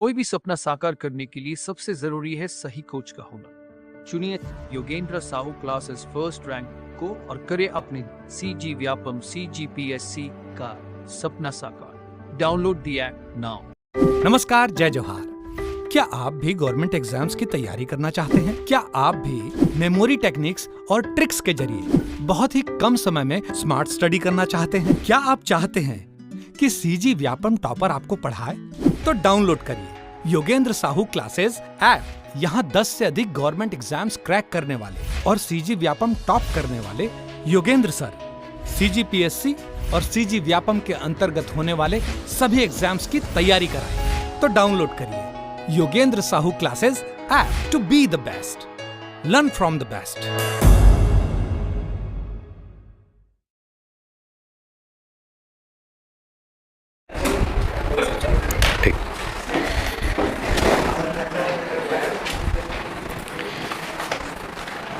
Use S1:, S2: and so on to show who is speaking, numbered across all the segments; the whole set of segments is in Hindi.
S1: कोई भी सपना साकार करने के लिए सबसे जरूरी है सही कोच का होना। चुनिए Yogendra Sahu classes first rank को और करे अपने CG व्यापम CGPSC का सपना साकार। Download the app now.
S2: नमस्कार, जय जोहार। क्या आप भी गवर्नमेंट एग्जाम्स की तैयारी करना चाहते हैं? क्या आप भी मेमोरी टेक्निक्स और ट्रिक्स के जरिए बहुत ही कम समय में स्मार्ट स्टडी करना चाहते हैं? क्या आप चाहते हैं कि CG व्यापम टॉपर आपको पढ़ाए? तो डाउनलोड करिए योगेंद्र साहू क्लासेस ऐप। यहाँ 10 से अधिक गवर्नमेंट एग्जाम्स क्रैक करने वाले और CG व्यापम टॉप करने वाले योगेंद्र सर CGPSC और CG व्यापम के अंतर्गत होने वाले सभी एग्जाम्स की तैयारी कराएं। तो डाउनलोड करिए Yogendra Sahu classes app to be the best, learn from the best.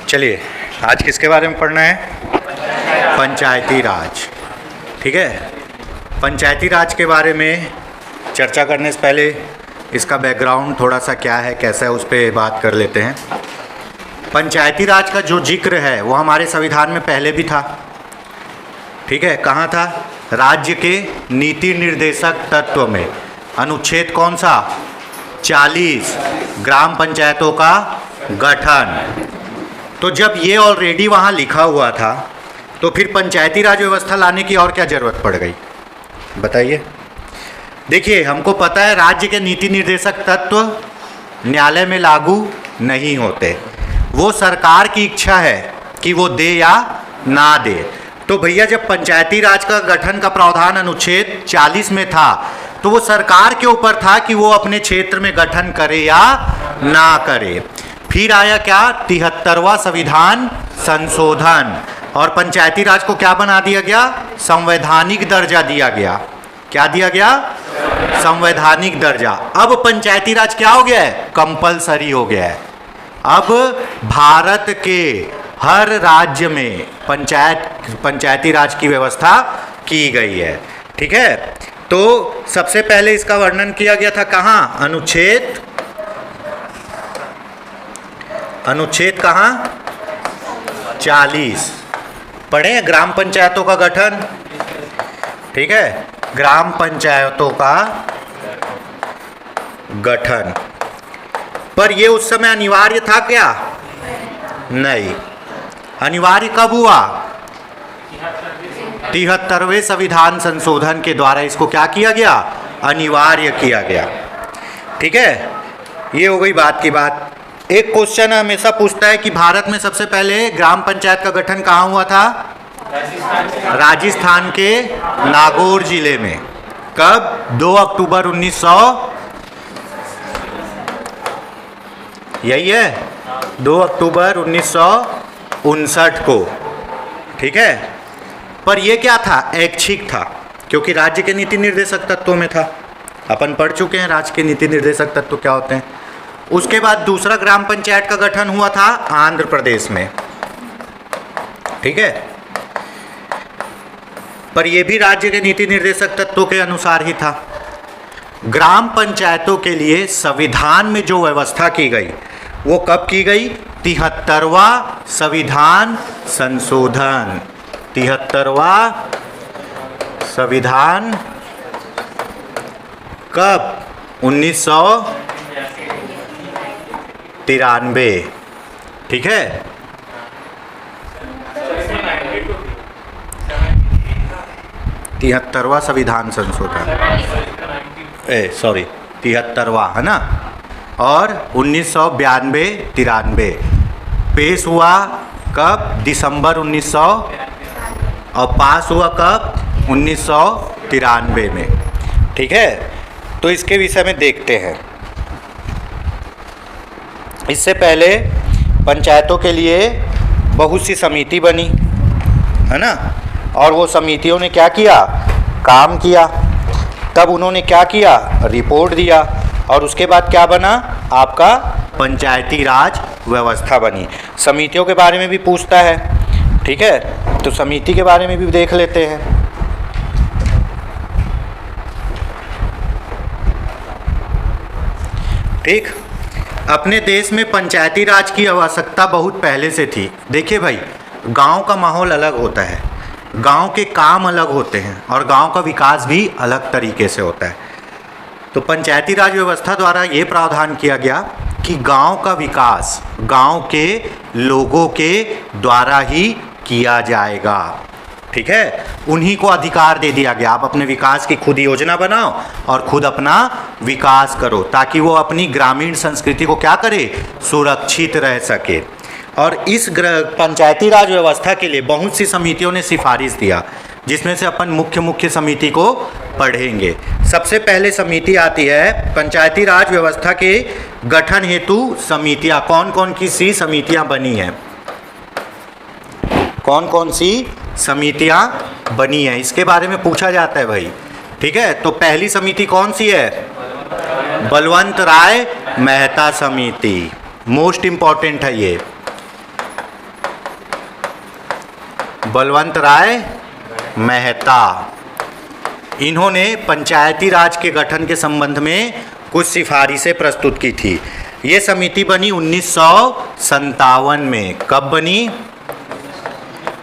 S3: चलिए, आज किसके बारे में पढ़ना है? पंचायती राज। ठीक है, पंचायती राज के बारे में चर्चा करने से पहले इसका बैकग्राउंड थोड़ा सा क्या है, कैसा है, उस पर बात कर लेते हैं। पंचायती राज का जो जिक्र है वो हमारे संविधान में पहले भी था। ठीक है, कहाँ था? राज्य के नीति निर्देशक तत्व में। अनुच्छेद कौन सा? 40, ग्राम पंचायतों का गठन। तो जब ये ऑलरेडी वहाँ लिखा हुआ था तो फिर पंचायती राज व्यवस्था लाने की और क्या ज़रूरत पड़ गई, बताइए। देखिए, हमको पता है राज्य के नीति निर्देशक तत्व न्यायालय में लागू नहीं होते, वो सरकार की इच्छा है कि वो दे या ना दे। तो भैया, जब पंचायती राज का गठन का प्रावधान अनुच्छेद 40 में था तो वो सरकार के ऊपर था कि वो अपने क्षेत्र में गठन करे या ना करे। फिर आया क्या? 73वां संविधान संशोधन, और पंचायती राज को क्या बना दिया गया? संवैधानिक दर्जा दिया गया। क्या दिया गया? संवैधानिक दर्जा। अब पंचायती राज क्या हो गया है? कंपलसरी हो गया है। अब भारत के हर राज्य में पंचायती राज की व्यवस्था की गई है। ठीक है, तो सबसे पहले इसका वर्णन किया गया था कहाँ? अनुच्छेद कहाँ? 40। पढ़े ग्राम पंचायतों का गठन। ठीक है, ग्राम पंचायतों का गठन। पर ये उस समय अनिवार्य था क्या? नहीं। अनिवार्य कब हुआ? 73वें संविधान संशोधन के द्वारा इसको क्या किया गया? अनिवार्य किया गया। ठीक है, ये हो गई बात की बात। एक क्वेश्चन हमेशा पूछता है कि भारत में सबसे पहले ग्राम पंचायत का गठन कहाँ हुआ था? राजस्थान के नागौर जिले में। कब? 2 अक्टूबर 1900, यही है, 2 अक्टूबर 1959 को। ठीक है, पर यह क्या था? ऐच्छिक था, क्योंकि राज्य के नीति निर्देशक तत्वों में था। अपन पढ़ चुके हैं राज्य के नीति निर्देशक तत्व क्या होते हैं। उसके बाद दूसरा ग्राम पंचायत का गठन हुआ था आंध्र प्रदेश में। ठीक है, पर यह भी राज्य के नीति निर्देशक तत्वों के अनुसार ही था। ग्राम पंचायतों के लिए संविधान में जो व्यवस्था की गई वो कब की गई? 73वां संविधान संशोधन। 73वां संविधान कब? 1993। ठीक है, 73वां संविधान संशोधन, 73वां है ना। और 1992-93 पेश हुआ कब? दिसंबर 1900, और पास हुआ कब? 1993 में। ठीक है, तो इसके विषय में देखते हैं। इससे पहले पंचायतों के लिए बहुत सी समिति बनी, है ना, और वो समितियों ने क्या किया? काम किया। तब उन्होंने क्या किया? रिपोर्ट दिया, और उसके बाद क्या बना? आपका पंचायती राज व्यवस्था बनी। समितियों के बारे में भी पूछता है। ठीक है, तो समिति के बारे में भी देख लेते हैं। ठीक। अपने देश में पंचायती राज की आवश्यकता बहुत पहले से थी। देखिए भाई, गांव का माहौल अलग होता है, गांव के काम अलग होते हैं और गांव का विकास भी अलग तरीके से होता है। तो पंचायती राज व्यवस्था द्वारा ये प्रावधान किया गया कि गांव का विकास गांव के लोगों के द्वारा ही किया जाएगा। ठीक है, उन्हीं को अधिकार दे दिया गया, आप अपने विकास की खुद योजना बनाओ और खुद अपना विकास करो, ताकि वो अपनी ग्रामीण संस्कृति को क्या करे, सुरक्षित रह सके। और इस पंचायती राज व्यवस्था के लिए बहुत सी समितियों ने सिफारिश दिया, जिसमें से अपन मुख्य समिति को पढ़ेंगे। सबसे पहले समिति आती है पंचायती राज व्यवस्था के गठन हेतु समितियां। कौन कौन की सी समितियां बनी हैं, कौन कौन सी समितियां बनी हैं, इसके बारे में पूछा जाता है भाई। ठीक है, तो पहली समिति कौन सी है, बलवंत राय मेहता समिति। मोस्ट इंपॉर्टेंट है ये, बलवंत राय मेहता। इन्होंने पंचायती राज के गठन के संबंध में कुछ सिफारिशें प्रस्तुत की थी। ये समिति बनी 1957 में। कब बनी,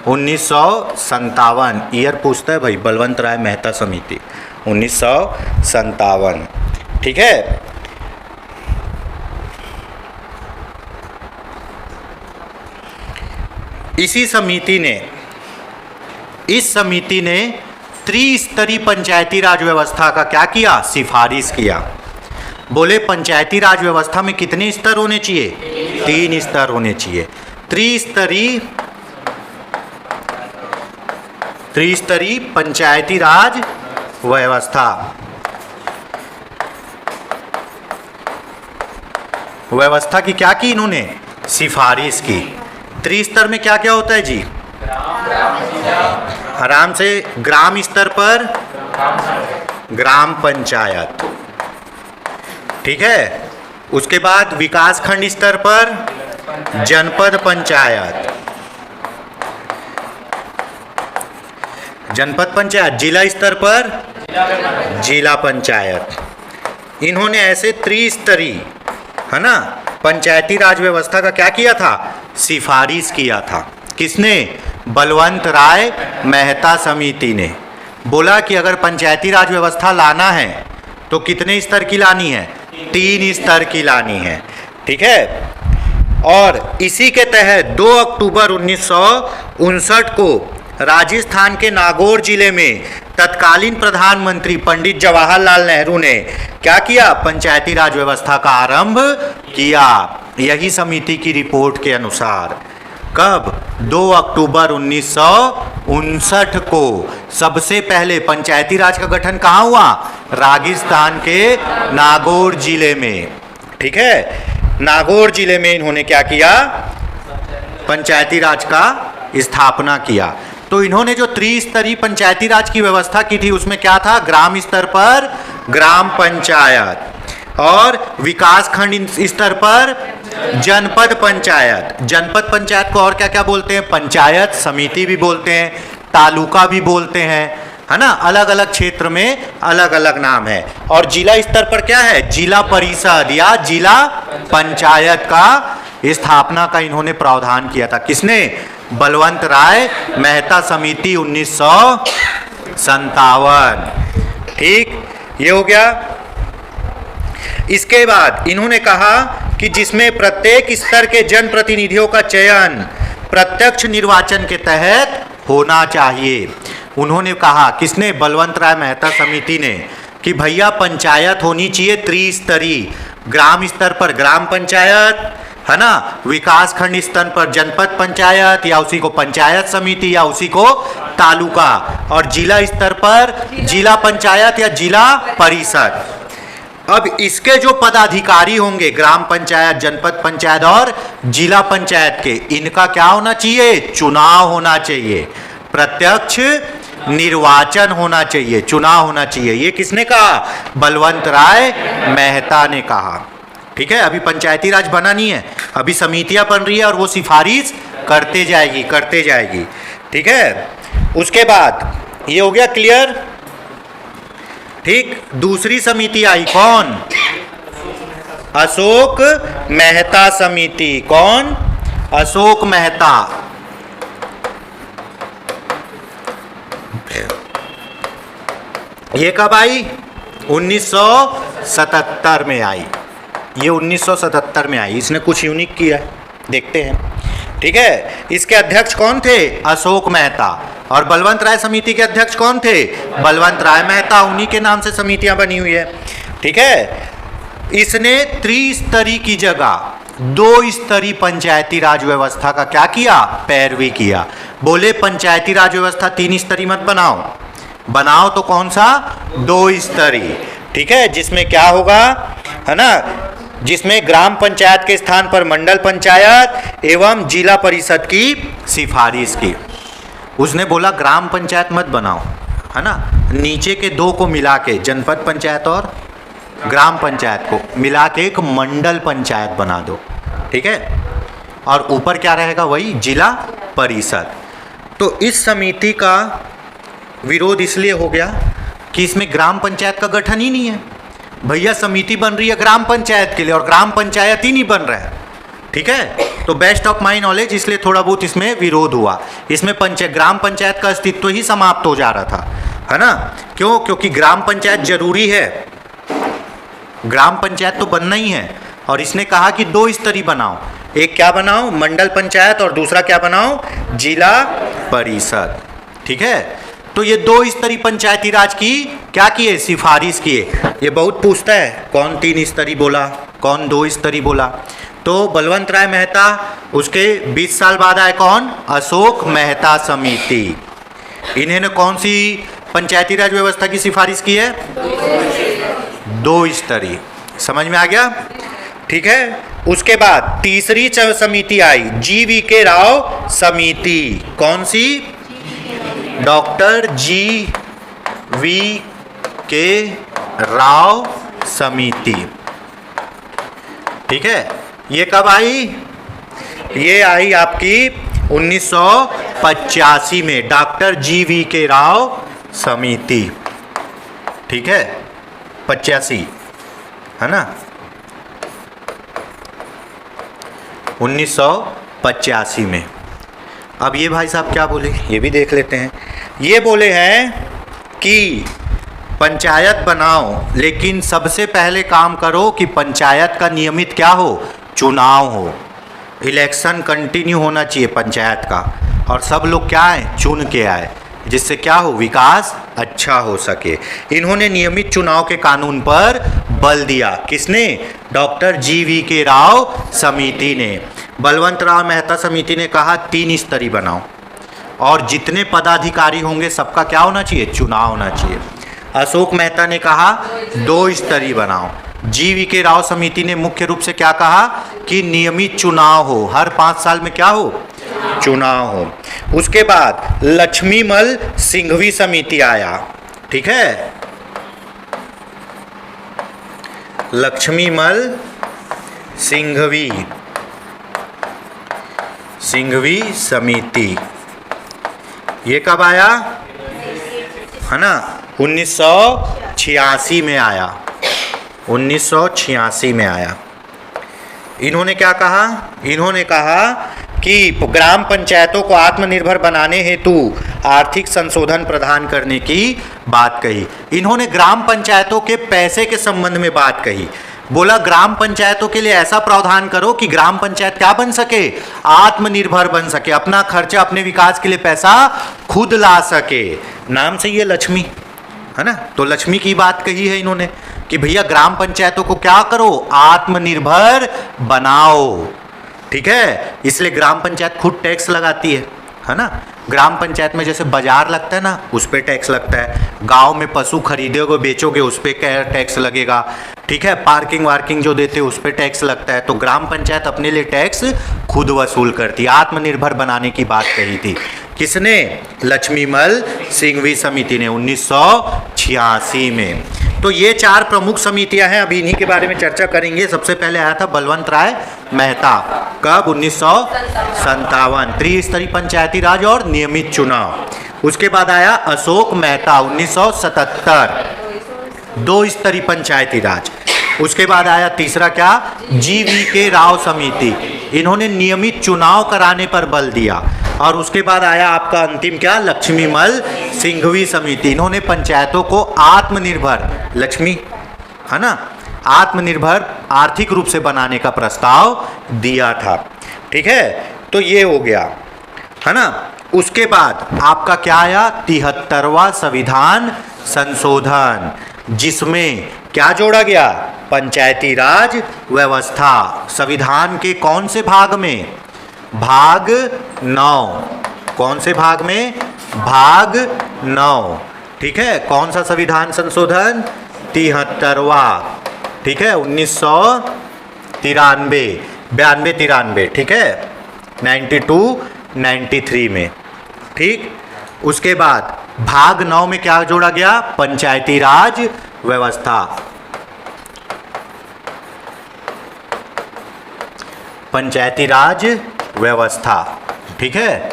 S3: 1957। ईयर पूछता है भाई, बलवंत राय मेहता समिति 1957। ठीक है, इस समिति ने त्रिस्तरीय पंचायती राज व्यवस्था का क्या किया, सिफारिश किया। बोले पंचायती राज व्यवस्था में कितने स्तर होने चाहिए, 3 स्तर होने चाहिए। त्रिस्तरीय पंचायती राज व्यवस्था की क्या की इन्होंने, सिफारिश की। त्रिस्तर में क्या क्या होता है जी, आराम से, ग्राम स्तर पर ग्राम पंचायत, ठीक है। उसके बाद विकास खंड स्तर पर जनपद पंचायत, जिला स्तर पर जिला पंचायत। इन्होंने ऐसे त्रिस्तरीय, है ना, पंचायती राज व्यवस्था का क्या किया था, सिफारिश किया था। किसने, बलवंत राय मेहता समिति ने। बोला कि अगर पंचायती राज व्यवस्था लाना है तो कितने स्तर की लानी है, 3 स्तर की लानी है। ठीक है, और इसी के तहत 2 अक्टूबर 1959 को राजस्थान के नागौर जिले में तत्कालीन प्रधानमंत्री पंडित जवाहरलाल नेहरू ने क्या किया, पंचायती राज व्यवस्था का आरंभ किया। यही समिति की रिपोर्ट के अनुसार। कब, 2 अक्टूबर 1959 को सबसे पहले पंचायती राज का गठन कहाँ हुआ, राजस्थान के नागौर जिले में। ठीक है, नागौर जिले में इन्होंने क्या किया, पंचायती राज का स्थापना किया। तो इन्होंने जो त्रिस्तरीय पंचायती राज की व्यवस्था की थी उसमें क्या था, ग्राम स्तर पर ग्राम पंचायत और विकास खंड स्तर पर जनपद पंचायत। जनपद पंचायत को और क्या क्या बोलते हैं, पंचायत समिति भी बोलते हैं, तालुका भी बोलते हैं, है ना। अलग अलग क्षेत्र में अलग अलग नाम है। और जिला स्तर पर क्या है, जिला परिषद या जिला पंचायत का स्थापना का इन्होंने प्रावधान किया था। किसने, बलवंत राय मेहता समिति 1957। ठीक, ये हो गया। इसके बाद इन्होंने कहा कि जिसमें प्रत्येक स्तर के जनप्रतिनिधियों का चयन प्रत्यक्ष निर्वाचन के तहत होना चाहिए। उन्होंने कहा, किसने, बलवंत राय मेहता समिति ने, कि भैया पंचायत होनी चाहिए त्रिस्तरीय, ग्राम स्तर पर ग्राम पंचायत, है ना, विकास खंड स्तर पर जनपद पंचायत या उसी को पंचायत समिति या उसी को तालुका, और जिला स्तर पर जिला पंचायत या जिला परिषद। अब इसके जो पदाधिकारी होंगे, ग्राम पंचायत, जनपद पंचायत और जिला पंचायत के, इनका क्या होना चाहिए, चुनाव होना चाहिए, प्रत्यक्ष निर्वाचन होना चाहिए, चुनाव होना चाहिए। ये किसने कहा, बलवंत राय मेहता ने कहा। ठीक है, अभी पंचायती राज बना नहीं है, अभी समितियां बन रही है और वो सिफारिश करते जाएगी। ठीक है, उसके बाद ये हो गया क्लियर। ठीक, दूसरी समिति आई, कौन, अशोक मेहता समिति। कौन? अशोक मेहता। ये कब आई? 1977 में आई। ये 1977 में आई। इसने कुछ यूनिक किया, देखते हैं। ठीक है, इसके अध्यक्ष कौन थे? अशोक मेहता। और बलवंत राय समिति के अध्यक्ष कौन थे? बलवंत राय मेहता। उन्हीं के नाम से समितियां बनी हुई है। ठीक है, इसने त्रिस्तरीय की जगह 2 स्तरीय पंचायती राज व्यवस्था का क्या किया? पैरवी किया। बोले पंचायती राज व्यवस्था 3 स्तरीय मत बनाओ, बनाओ तो कौन सा? 2 स्तरीय। ठीक है, जिसमें क्या होगा, है ना, जिसमें ग्राम पंचायत के स्थान पर मंडल पंचायत एवं जिला परिषद की सिफारिश की। उसने बोला ग्राम पंचायत मत बनाओ, है ना, नीचे के 2 को मिला के, जनपद पंचायत और ग्राम पंचायत को मिला के एक मंडल पंचायत बना दो। ठीक है, और ऊपर क्या रहेगा? वही जिला परिषद। तो इस समिति का विरोध इसलिए हो गया कि इसमें ग्राम पंचायत का गठन ही नहीं है। भैया समिति बन रही है ग्राम पंचायत के लिए और ग्राम पंचायत ही नहीं बन रहा है। ठीक है, तो बेस्ट ऑफ माई नॉलेज इसलिए थोड़ा बहुत इसमें विरोध हुआ। इसमें ग्राम पंचायत का अस्तित्व ही समाप्त हो जा रहा था, है ना। क्यों? क्योंकि ग्राम पंचायत जरूरी है, ग्राम पंचायत तो बनना ही है। और इसने कहा कि 2 स्तरीय बनाओ, एक क्या बनाओ? मंडल पंचायत, और दूसरा क्या बनाओ? जिला परिषद। ठीक है, तो ये 2 स्तरीय पंचायती राज की क्या किए? सिफारिश किए। ये बहुत पूछता है, कौन 3 स्तरीय बोला, कौन 2 स्तरीय बोला। तो बलवंत राय मेहता, उसके 20 साल बाद आए कौन? अशोक मेहता समिति। इन्होंने कौन सी पंचायती राज व्यवस्था की सिफारिश की है? 2 स्तरीय। समझ में आ गया? ठीक है, उसके बाद तीसरी समिति आई, GV.K. राव समिति। कौन सी? Doctor GV.K. राव समिति। ठीक है, ये कब आई? ये आई आपकी 1985 में, डॉक्टर GV.K. राव समिति। ठीक है, 85, है ना, 1985 में। अब ये भाई साहब क्या बोले, ये भी देख लेते हैं। ये बोले हैं कि पंचायत बनाओ, लेकिन सबसे पहले काम करो कि पंचायत का नियमित क्या हो? चुनाव हो। इलेक्शन कंटिन्यू होना चाहिए पंचायत का, और सब लोग क्या आए? चुन के आए, जिससे क्या हो? विकास अच्छा हो सके। इन्होंने नियमित चुनाव के कानून पर बल दिया। किसने? Doctor GV.K. राव समिति ने। बलवंत राव मेहता समिति ने कहा 3 स्तरीय बनाओ, और जितने पदाधिकारी होंगे सबका क्या होना चाहिए? चुनाव होना चाहिए। अशोक मेहता ने कहा 2 स्तरीय बनाओ। GV.K. राव समिति ने मुख्य रूप से क्या कहा? कि नियमित चुनाव हो, हर 5 साल में क्या हो? चुनाव हो। उसके बाद लक्ष्मीमल सिंघवी समिति आया। ठीक है, लक्ष्मीमल सिंघवी समिति। ये कब आया? है ना, 1986 में आया। 1986 में आया। इन्होंने क्या कहा? इन्होंने कहा कि ग्राम पंचायतों को आत्मनिर्भर बनाने हेतु आर्थिक संशोधन प्रदान करने की बात कही। इन्होंने ग्राम पंचायतों के पैसे के संबंध में बात कही। बोला ग्राम पंचायतों के लिए ऐसा प्रावधान करो कि ग्राम पंचायत क्या बन सके? आत्मनिर्भर बन सके, अपना खर्चा, अपने विकास के लिए पैसा खुद ला सके। नाम से ये लक्ष्मी, है ना, तो लक्ष्मी की बात कही है इन्होंने कि भैया ग्राम पंचायतों को क्या करो? आत्मनिर्भर बनाओ। ठीक है, इसलिए ग्राम पंचायत खुद टैक्स लगाती है ना। ग्राम पंचायत में जैसे बाजार लगता है ना, उस पर टैक्स लगता है। गांव में पशु खरीदोगे बेचोगे, उस पर टैक्स लगेगा। ठीक है, पार्किंग वार्किंग जो देते हैं उस पर टैक्स लगता है। तो ग्राम पंचायत अपने लिए टैक्स खुद वसूल करती है। आत्मनिर्भर बनाने की बात कही थी। किसने? लक्ष्मीमल सिंघवी समिति ने 1986 में। तो ये 4 प्रमुख समितियां हैं, अभी इन्हीं के बारे में चर्चा करेंगे। सबसे पहले आया था बलवंत राय मेहता, कब? 1957, त्रिस्तरीय पंचायती राज और नियमित चुनाव। उसके बाद आया अशोक मेहता 1977, 2 स्तरीय पंचायती राज। उसके बाद आया तीसरा क्या, GV.K. राव समिति, इन्होंने नियमित चुनाव कराने पर बल दिया। और उसके बाद आया आपका अंतिम क्या, लक्ष्मीमल सिंघवी समिति, इन्होंने पंचायतों को आत्मनिर्भर, लक्ष्मी है ना, आत्मनिर्भर आर्थिक रूप से बनाने का प्रस्ताव दिया था। ठीक है, तो ये हो गया है ना। उसके बाद आपका क्या आया, 73वां संविधान संशोधन, जिसमें क्या जोड़ा गया, पंचायती राज व्यवस्था। संविधान के कौन से भाग में, भाग 9, कौन से भाग में, भाग 9। ठीक है, कौन सा संविधान संशोधन, 73वां। ठीक है, 1993, 92-93, ठीक है, 92-93 में। ठीक, उसके बाद भाग 9 में क्या जोड़ा गया, पंचायती राज व्यवस्था, पंचायती राज व्यवस्था। ठीक है,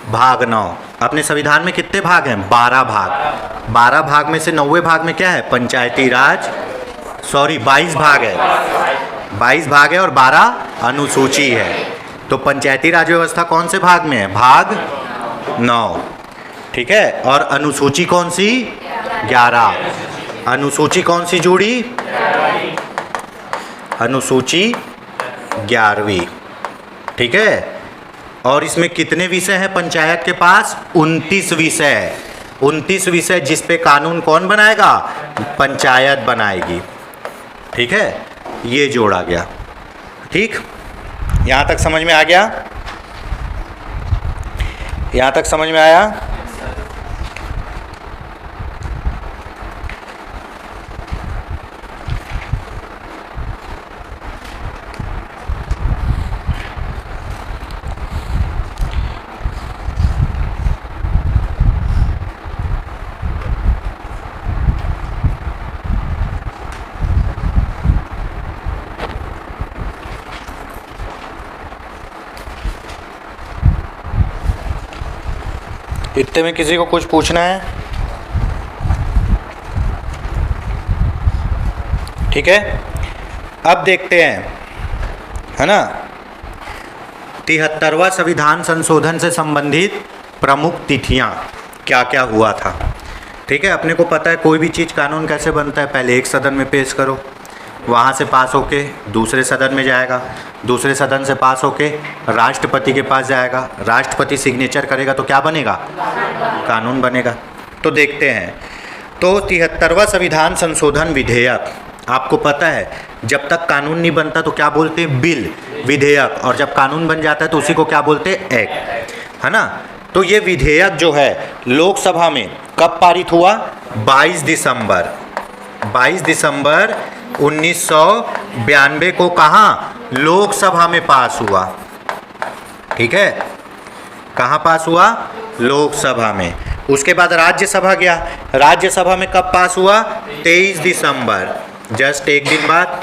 S3: भाग 9। अपने संविधान में कितने भाग हैं, 12 भाग। 12 भाग में से 9वें भाग में क्या है, पंचायती राज, 22 भाग है, 22 भाग है और 12 अनुसूची है। तो पंचायती राज व्यवस्था कौन से भाग में है, भाग 9। ठीक है, और अनुसूची कौन सी, 11। अनुसूची कौन सी जुड़ी, अनुसूची 11वीं। ठीक है, और इसमें कितने विषय हैं पंचायत के पास, 29 विषय। 29 विषय जिस पे कानून कौन बनाएगा, पंचायत बनाएगी। ठीक है, ये जोड़ा गया। ठीक, यहाँ तक समझ में आ गया, यहाँ तक समझ में आया। इतने में किसी को कुछ पूछना है, ठीक है। अब देखते हैं, है ना, 73वां संविधान संशोधन से संबंधित प्रमुख तिथियां क्या क्या हुआ था। ठीक है, अपने को पता है कोई भी चीज़ कानून कैसे बनता है, पहले एक सदन में पेश करो, वहाँ से पास होके दूसरे सदन में जाएगा, दूसरे सदन से पास होके राष्ट्रपति के पास जाएगा, राष्ट्रपति सिग्नेचर करेगा तो क्या बनेगा, कानून बनेगा। तो देखते हैं, तो 73वां संविधान संशोधन विधेयक, आपको पता है जब तक कानून नहीं बनता तो क्या बोलते हैं, बिल, विधेयक, और जब कानून बन जाता है तो उसी को क्या बोलते हैं, एक्ट, है ना। तो ये विधेयक जो है लोकसभा में कब पारित हुआ, 22 दिसंबर 1992 को कहाँ, लोकसभा में पास हुआ। ठीक है, कहाँ पास हुआ, लोकसभा में। उसके बाद राज्यसभा गया, राज्यसभा में कब पास हुआ, 23 दिसंबर, जस्ट एक दिन बाद,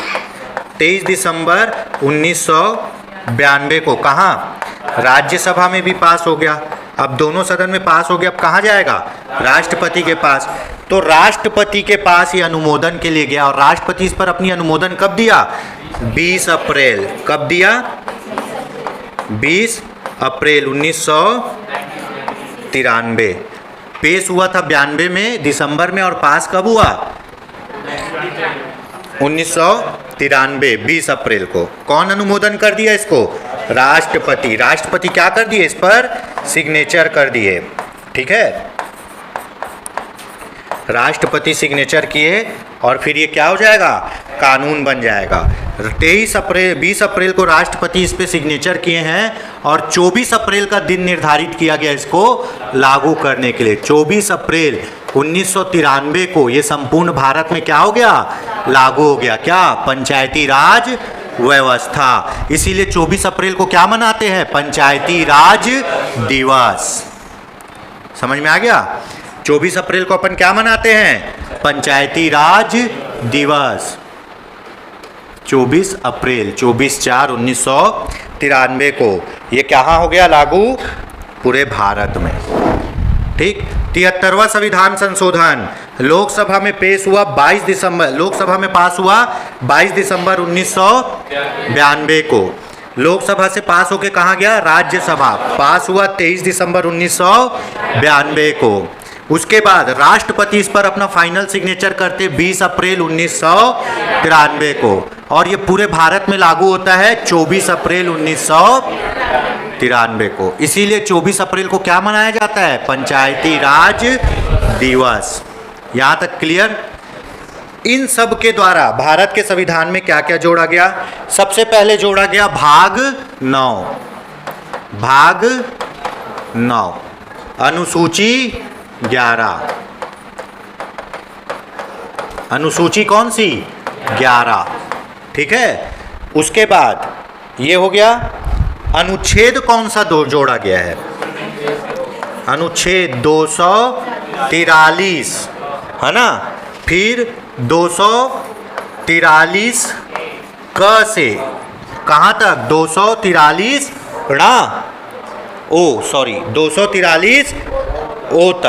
S3: 23 दिसंबर 1992 को कहाँ, राज्यसभा में भी पास हो गया। अब दोनों सदन में पास हो गया, अब कहाँ जाएगा, राष्ट्रपति के पास। तो राष्ट्रपति के पास ये अनुमोदन के लिए गया, और राष्ट्रपति इस पर अपनी अनुमोदन कब दिया, 20 अप्रैल, कब दिया, 20 अप्रैल 1993। पेश हुआ था 92 में दिसंबर में, और पास कब हुआ, 1993 20 अप्रैल को। कौन अनुमोदन कर दिया इसको, राष्ट्रपति। राष्ट्रपति क्या कर दिए, इस पर सिग्नेचर कर दिए। ठीक है, राष्ट्रपति सिग्नेचर किए, और फिर ये क्या हो जाएगा, कानून बन जाएगा। 20 अप्रैल को राष्ट्रपति इस पे सिग्नेचर किए हैं, और 24 अप्रैल का दिन निर्धारित किया गया इसको लागू करने के लिए। 24 अप्रैल 1993 को ये संपूर्ण भारत में क्या हो गया, लागू हो गया, क्या, पंचायती राज व्यवस्था। इसीलिए 24 अप्रैल को क्या मनाते हैं, पंचायती राज दिवस। समझ में आ गया, 24 अप्रैल को अपन क्या मनाते हैं, पंचायती राज दिवस। 24 अप्रैल 24/4/1993 को ये कहाँ हो गया लागू, पूरे भारत में। ठीक, 73वां संविधान संशोधन लोकसभा में पेश हुआ 22 दिसंबर, लोकसभा में पास हुआ 22 दिसंबर 1992 को। लोकसभा से पास होके कहाँ गया? राज्यसभा। पास हुआ 23 दिसंबर 1992 को। उसके बाद राष्ट्रपति इस पर अपना फाइनल सिग्नेचर करते 20 अप्रैल 1993 को, और ये पूरे भारत में लागू होता है 24 अप्रैल 1993 को। इसीलिए 24 अप्रैल को क्या मनाया जाता है? पंचायती राज दिवस। यहाँ तक क्लियर? इन सब के द्वारा भारत के संविधान में क्या क्या जोड़ा गया? सबसे पहले जोड़ा गया भाग 9, भाग 9, अनुसूची 11। अनुसूची कौन सी? 11। ठीक है। उसके बाद ये हो गया। अनुच्छेद कौन सा जोड़ा गया है? अनुच्छेद 243, है ना। फिर 243 क से कहाँ तक? 243 ण, ओ सॉरी 243 ओ तक।